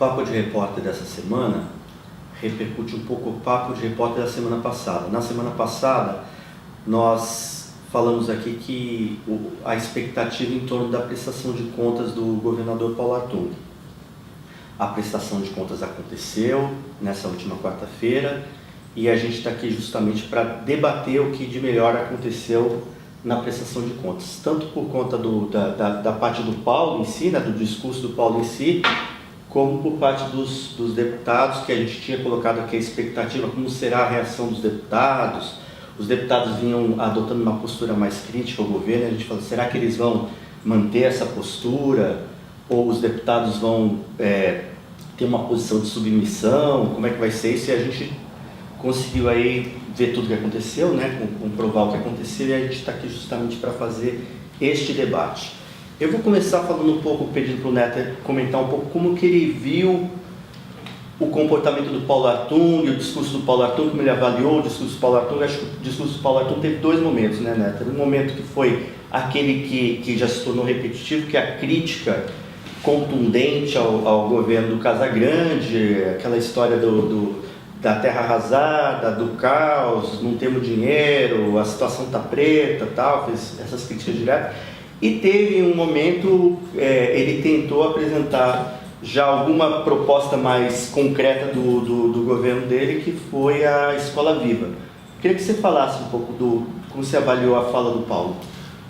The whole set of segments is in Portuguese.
Papo de Repórter dessa semana repercute um pouco o Papo de Repórter da semana passada. Na semana passada, nós falamos aqui que a expectativa em torno da prestação de contas do governador Paulo Artung. A prestação de contas aconteceu nessa última quarta-feira e a gente está aqui justamente para debater o que de melhor aconteceu na prestação de contas, tanto por conta da parte do Paulo em si, né, do discurso do Paulo em si, como por parte dos deputados, que a gente tinha colocado aqui a expectativa, como será a reação dos deputados. Os deputados vinham adotando uma postura mais crítica ao governo, a gente falou, será que eles vão manter essa postura? Ou os deputados vão ter uma posição de submissão? Como é que vai ser isso? E a gente conseguiu aí ver tudo o que aconteceu, né? Comprovar o que aconteceu, e a gente está aqui justamente para fazer este debate. Eu vou começar falando um pouco, pedindo para o Neto comentar um pouco como que ele viu o comportamento do Paulo Artung, o discurso do Paulo Artung, como ele avaliou o discurso do Paulo Artung. Acho que o discurso do Paulo Artung teve dois momentos, né, Neto? Um momento que foi aquele que já se tornou repetitivo, que é a crítica contundente ao governo do Casagrande, aquela história da terra arrasada, do caos, não temos dinheiro, a situação está preta, tal, fez essas críticas diretas. E teve um momento, ele tentou apresentar já alguma proposta mais concreta do governo dele, que foi a Escola Viva. Queria que você falasse um pouco como você avaliou a fala do Paulo.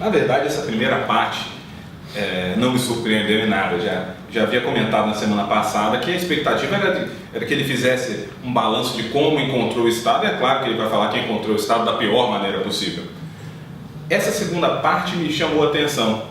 Na verdade, essa primeira parte não me surpreendeu em nada. Já havia comentado na semana passada que a expectativa era que ele fizesse um balanço de como encontrou o Estado, e é claro que ele vai falar que encontrou o Estado da pior maneira possível. Essa segunda parte me chamou a atenção.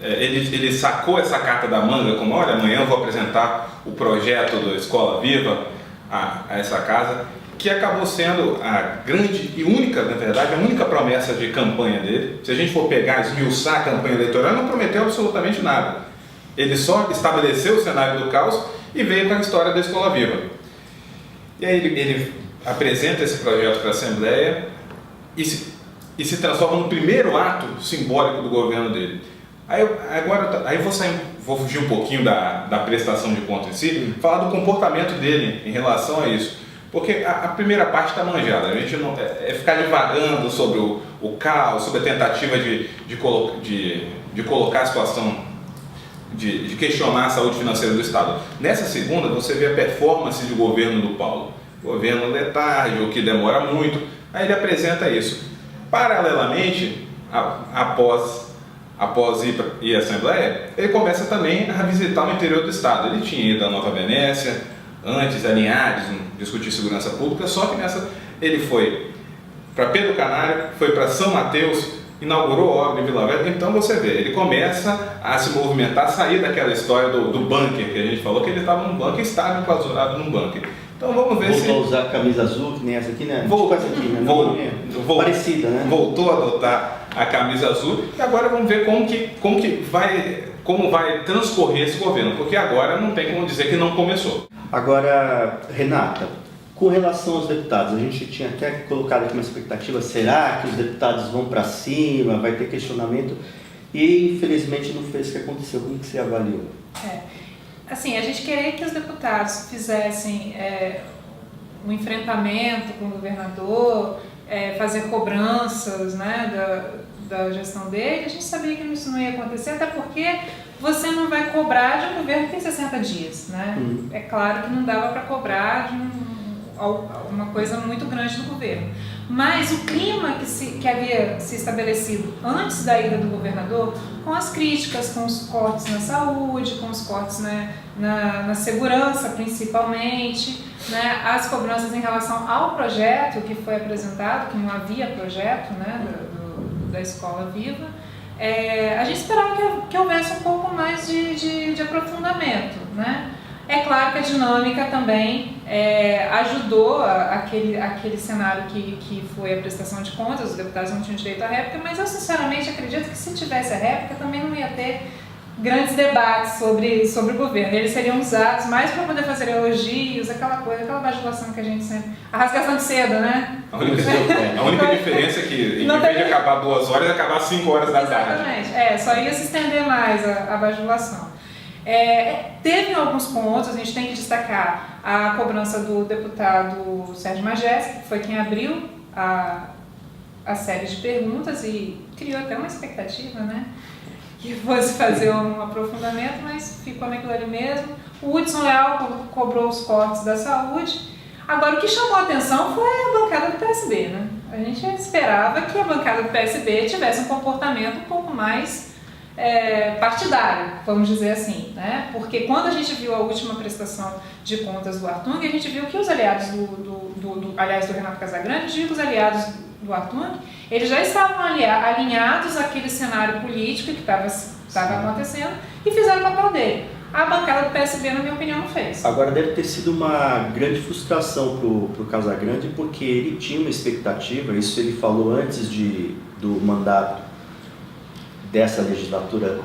Ele sacou essa carta da manga, como, olha, amanhã eu vou apresentar o projeto da Escola Viva a essa casa, que acabou sendo a grande e única, na verdade, a única promessa de campanha dele. Se a gente for pegar, esmiuçar a campanha eleitoral, ele não prometeu absolutamente nada. Ele só estabeleceu o cenário do caos e veio com a história da Escola Viva. E aí ele apresenta esse projeto para a Assembleia e se transforma no primeiro ato simbólico do governo dele. Aí vou fugir um pouquinho da prestação de contas em si, falar do comportamento dele em relação a isso. Porque a primeira parte está manjada, a gente não ficar divagando sobre o caos, sobre a tentativa de colocar a situação, de questionar a saúde financeira do Estado. Nessa segunda, você vê a performance do governo do Paulo. Governo letárgico, que demora muito, aí ele apresenta isso. Paralelamente, após ir à Assembleia, ele começa também a visitar o interior do Estado. Ele tinha ido à Nova Venécia, antes a Linhares, discutir segurança pública, só que nessa ele foi para Pedro Canário, foi para São Mateus, inaugurou obra em Vila Velha. Então você vê, ele começa a se movimentar, a sair daquela história do bunker, que a gente falou que ele estava num bunker, estava enclausurado num bunker. Então vamos ver Voltou a usar a camisa azul, que nem essa aqui, né? Parecida, né? Voltou a adotar a camisa azul, e agora vamos ver como vai transcorrer esse governo, porque agora não tem como dizer que não começou. Agora, Renata, com relação aos deputados, a gente tinha até colocado aqui uma expectativa, será que os deputados vão para cima, vai ter questionamento? E infelizmente não foi isso que aconteceu. Como que você avaliou? Assim, a gente queria que os deputados fizessem um enfrentamento com o governador, fazer cobranças, né, da gestão dele. A gente sabia que isso não ia acontecer, até porque você não vai cobrar de um governo que tem 60 dias, né? É claro que não dava para cobrar de uma coisa muito grande do governo. Mas o clima que havia se estabelecido antes da ida do governador, com as críticas, com os cortes na saúde, com os cortes, né, na segurança principalmente, né, as cobranças em relação ao projeto que foi apresentado, que não havia projeto, né, da Escola Viva, a gente esperava que houvesse um pouco mais de aprofundamento, né? É claro que a dinâmica também ajudou aquele cenário que foi a prestação de contas. Os deputados não tinham direito à réplica, mas eu sinceramente acredito que se tivesse a réplica também não ia ter grandes debates sobre o governo. Eles seriam usados mais para poder fazer elogios, aquela bajulação que a gente sempre... A rasgação de seda, né? A única diferença é que, em vez de acabar 2 horas, acabar 5 horas da tarde. Exatamente. Só ia se estender mais a bajulação. Teve alguns pontos, a gente tem que destacar a cobrança do deputado Sérgio Majestic, que foi quem abriu a série de perguntas e criou até uma expectativa, né? Que fosse fazer um aprofundamento, mas ficou naquilo ali mesmo. O Hudson Leal cobrou os cortes da saúde. Agora, o que chamou a atenção foi a bancada do PSB, né? A gente esperava que a bancada do PSB tivesse um comportamento um pouco mais partidário, vamos dizer assim, né? Porque quando a gente viu a última prestação de contas do Artung, a gente viu que os aliados aliás, do Renato Casagrande, digo os aliados do Artung, eles já estavam alinhados àquele cenário político que estava acontecendo e fizeram o papel dele. A bancada do PSB, na minha opinião, não fez. Agora deve ter sido uma grande frustração para o Casagrande, porque ele tinha uma expectativa, isso ele falou antes do mandato dessa legislatura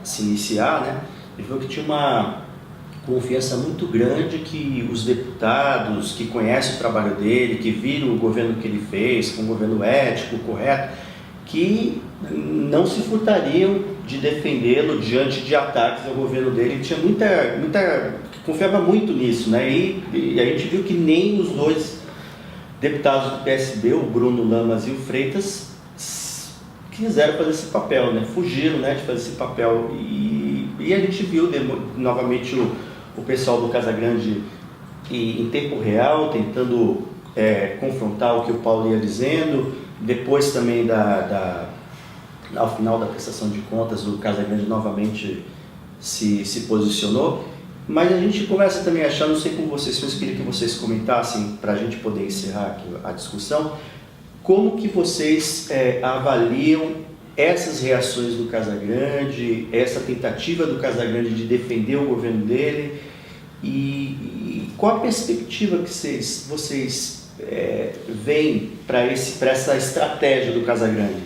se iniciar, né? Ele falou que tinha uma confiança muito grande que os deputados que conhecem o trabalho dele, que viram o governo que ele fez, com um governo ético, correto, que não se furtariam de defendê-lo diante de ataques ao governo dele. Ele tinha confiava muito nisso, né? E a gente viu que nem os dois deputados do PSB, o Bruno Lamas e o Freitas, quiseram fazer esse papel, né? Fugiram, né, de fazer esse papel. E a gente viu novamente o pessoal do Casagrande em tempo real, tentando confrontar o que o Paulo ia dizendo. Depois também ao final da prestação de contas, o Casagrande novamente se posicionou. Mas a gente começa também a achar, não sei como vocês, mas queria que vocês comentassem, para a gente poder encerrar aqui a discussão, como que vocês avaliam essas reações do Casagrande, essa tentativa do Casagrande de defender o governo dele, e qual a perspectiva que vocês veem para essa estratégia do Casagrande?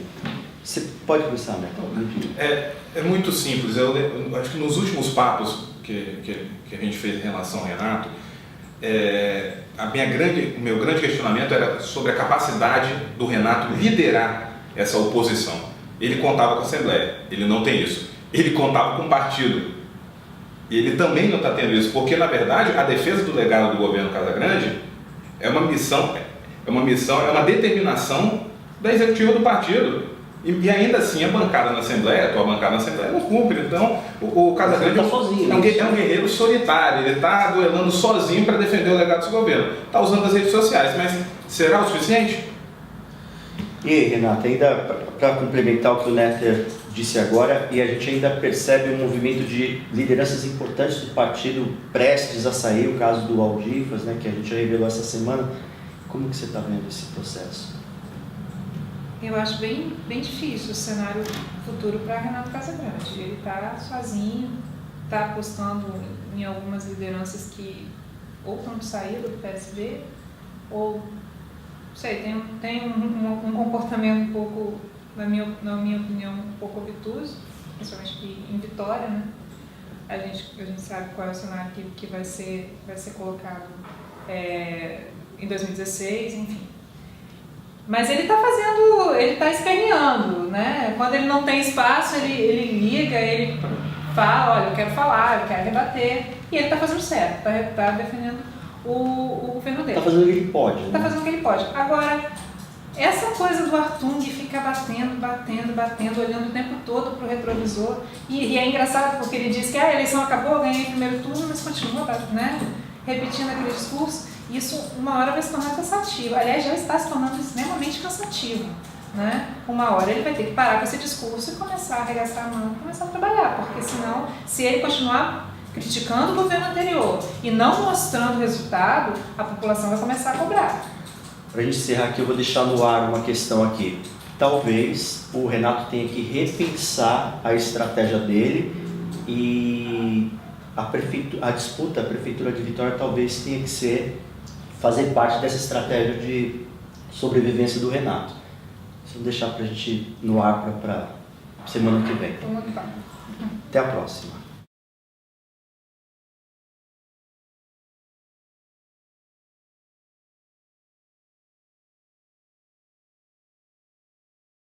Você pode começar, né? É muito simples. Eu acho que nos últimos papos que a gente fez em relação ao Renato, o meu grande questionamento era sobre a capacidade do Renato liderar essa oposição. Ele contava com a Assembleia, ele não tem isso. Ele contava com o partido, e ele também não está tendo isso, porque na verdade a defesa do legado do governo Casagrande é uma determinação da executiva do partido. E ainda assim a atual bancada na Assembleia não cumpre. Então o Casagrande tá sozinho, é um guerreiro solitário, ele está duelando sozinho para defender o legado desse governo. Está usando as redes sociais, mas será o suficiente? E aí, Renato, ainda para complementar o que o Netter disse agora, e a gente ainda percebe um movimento de lideranças importantes do partido prestes a sair, o caso do Aldifas, né, que a gente já revelou essa semana. Como que você está vendo esse processo? Eu acho bem difícil o cenário futuro para Renato Casagrande. Ele está sozinho, está apostando em algumas lideranças que ou estão de saída do PSB, ou, não sei, tem um comportamento um pouco, na minha opinião, um pouco obtuso, principalmente aqui em Vitória, né? A gente sabe qual é o cenário que vai ser colocado em 2016, enfim. Mas ele está esperneando, né? Quando ele não tem espaço, ele liga, ele fala, olha, eu quero falar, eu quero rebater. E ele está fazendo certo, está defendendo o governo dele. Está fazendo o que ele pode. Está fazendo o que ele pode. Agora, essa coisa do Artung ficar batendo, olhando o tempo todo para o retrovisor. E é engraçado porque ele diz que a eleição acabou, eu ganhei o primeiro turno, mas continua, né, repetindo aquele discurso. Isso uma hora vai se tornar cansativo. Aliás, já está se tornando extremamente cansativo, né? Uma hora ele vai ter que parar com esse discurso e começar a arregaçar a mão e começar a trabalhar, porque senão, se ele continuar criticando o governo anterior e não mostrando resultado, a população vai começar a cobrar. Para a gente encerrar aqui, eu vou deixar no ar uma questão aqui. Talvez o Renato tenha que repensar a estratégia dele e a Prefeitura de Vitória talvez tenha que fazer parte dessa estratégia de sobrevivência do Renato. Vou deixar para a gente no ar para semana que vem. Até a próxima.